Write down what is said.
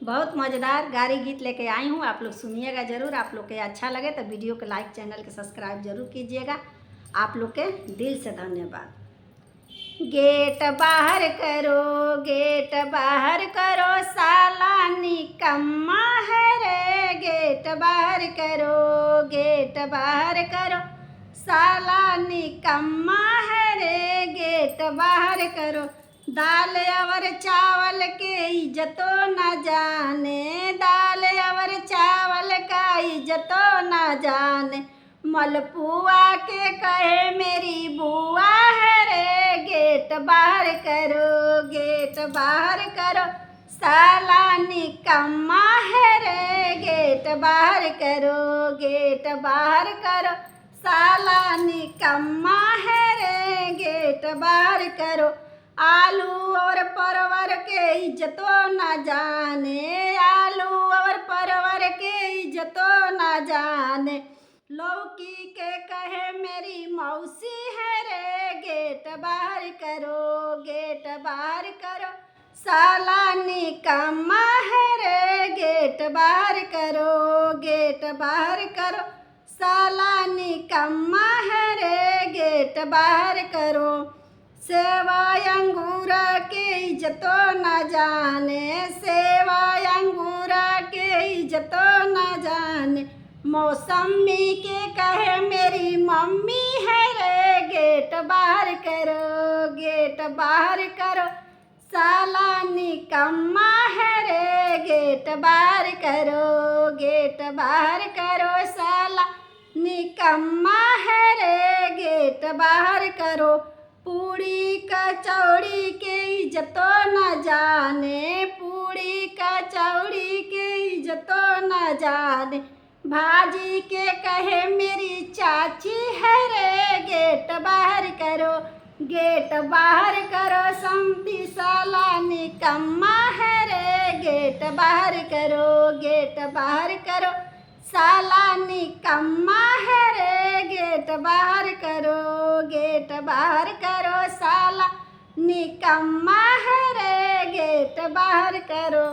बहुत मज़ेदार गारी गीत लेके आई हूँ। आप लोग सुनिएगा ज़रूर। आप लोग के अच्छा लगे तो वीडियो को लाइक, चैनल के सब्सक्राइब जरूर कीजिएगा। आप लोग के दिल से धन्यवाद। गेट बाहर करो, गेट बाहर करो, साला निकम्मा है रे। गेट बाहर करो, गेट बाहर करो, साला निकम्मा है रे। गेट बाहर करो। दाल और चावल के इज्जतो न जाने, दाल और चावल का इज्जतो न जाने। मलपुआ के कहे मेरी बुआ है रे। गेट बाहर करो, गेट बाहर करो, साला निकम्मा है रे। गेट बाहर करो, गेट बाहर करो, साला निकम्मा है रे। गेट बाहर करो। आलू और परवर के इज्जतो न जाने, आलू और परवर के इज्जतो न जाने। लौकी के कहे मेरी मौसी है रे। गेट बाहर करो, गेट बाहर करो, साला निकम्मा है रे। गेट बाहर करो, गेट बाहर करो, साला निकम्मा है रे। गेट बाहर करो। सेवा अंगूर के इज्जतो न जाने, सेवा अंगूर के इज्जतो न जाने। मौसमी के कहे मेरी मम्मी है रे। गेट बाहर करो, गेट बाहर करो, साला निकम्मा है रे। गेट बाहर करो, गेट बाहर करो, साला निकम्मा है रे। गेट बाहर करो। पूड़ी कचौड़ी के इज्जतो न जाने, पूड़ी कचौड़ी के इज्जतो न जाने। भाजी के कहे मेरी चाची है रे। गेट बाहर करो, गेट बाहर करो, समधी साला निकम्मा है रे। गेट बाहर करो, गेट बाहर करो, साला निकम्मा है रे। गेट बाहर करो, गेट बाहर करो, साला निकम्मा है रे। गेट बाहर करो।